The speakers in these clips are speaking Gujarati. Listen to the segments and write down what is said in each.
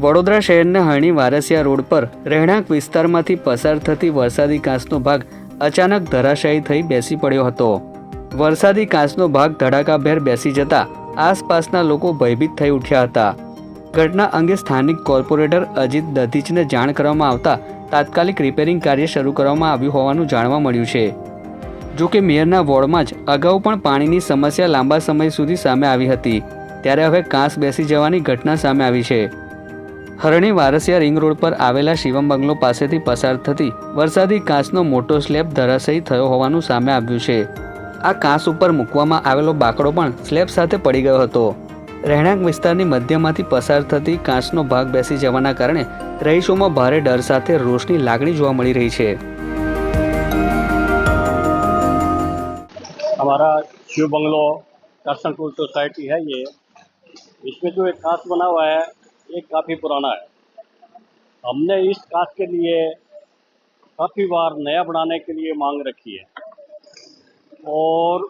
વડોદરા શહેરના હરણી વારસિયા રોડ પર રહેણાંક વિસ્તારમાંથી પસાર થતી વરસાદી કાંસનો ભાગ અચાનક ધરાશાયી થઈ બેસી પડ્યો હતો। વરસાદી કાંસનો ભાગ ધડાકાભેર બેસી જતા આસપાસના લોકો ભયભીત થઈ ઉઠ્યા હતા। ઘટના અંગે સ્થાનિક કોર્પોરેટર અજીત દધીચને જાણ કરવામાં આવતા તાત્કાલિક રિપેરિંગ કાર્ય શરૂ કરવામાં આવ્યું હોવાનું જાણવા મળ્યું છે। જો કે મેયરના વોર્ડમાં જ અગાઉ પણ પાણીની સમસ્યા લાંબા સમય સુધી સામે આવી હતી, ત્યારે હવે કાંસ બેસી જવાની ઘટના સામે આવી છે। હરણી વારસિયા રિંગ રોડ પર આવેલા શિવમ બંગલો પાસેથી પસાર થતી વરસાદી કાંસનો મોટો સ્લેબ ધરાશાયી થયો હોવાનું સામે આવ્યું છે। આ કાંસ ઉપર મૂકવામાં આવેલો બાકડો પણ સ્લેબ સાથે પડી ગયો હતો। રહેણાંક વિસ્તારની મધ્યમાંથી પસાર થતી કાંસનો ભાગ બેસી જવાના કારણે રહીશોમાં ભારે ડર સાથે રોષની લાગણી જોવા મળી રહી છે। हमारा शिव बंगलो करसनपुर सोसाइटी है ये। इसमें जो एक कांच बना हुआ है ये काफ़ी पुराना है। हमने इस कांच के लिए काफ़ी बार नया बनाने के लिए मांग रखी है और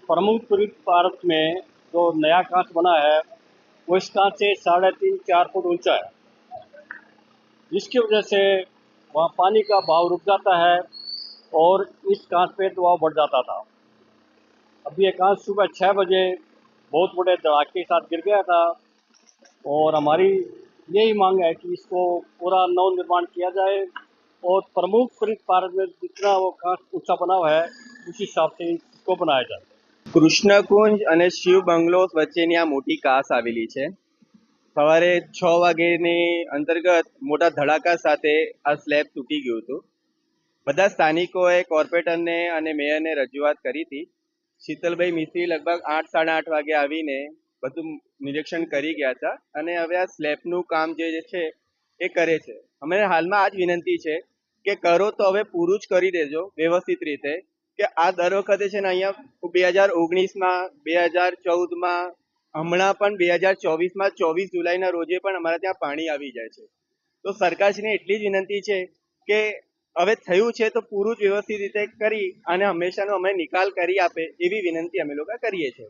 प्रमुख भारत में जो नया कांच बना है वो इस कांच से 3.5-4 फुट ऊंचा है, जिसकी वजह से वहाँ पानी का बहाव रुक जाता है और इस कांच पे दबाव बढ़ जाता था। अभी ये कांच सुबह 6 बजे बहुत बड़े धड़ाके के साथ गिर गया था और हमारी यही मांग है कि इसको पूरा नव निर्माण किया जाए और प्रमुख भारत में जितना वो कांच ऊंचा बना हुआ है उस हिसाब से इसको बनाया जाए। કૃષ્ણકુંજ અને શિવ બંગલો વચ્ચેની આ મોટી કાંસ આવેલી છે। સવારે 6 વાગ્યાની અંતર્ગત મોટા ધડાકા સાથે આ સ્લેબ તૂટી ગયું હતું। બધા સ્થાનિકોએ કોર્પોરેટરને અને મેયરને રજૂઆત કરી હતી। શીતલભાઈ મિસ્ત્રી લગભગ 8-8:30 વાગે આવીને બધું નિરીક્ષણ કરી ગયા હતા અને હવે આ સ્લેબનું કામ જે છે એ કરે છે। અમે હાલમાં આ જ વિનંતી છે કે કરો તો હવે પૂરું જ કરી દેજો વ્યવસ્થિત રીતે, કે આ દર વખતે છે ને અહીંયા 2019માં 2014માં હમણાં પણ 2024માં 24 જુલાઈના રોજે પણ અમારા ત્યાં પાણી આવી જાય છે। તો સરકારશ્રીને એટલી જ વિનંતી છે કે હવે થયું છે તો પૂરું જ વ્યવસ્થિત રીતે કરી અને હંમેશાનો અમે નિકાલ કરી આપે એવી વિનંતી અમે લોકો કરીએ છીએ।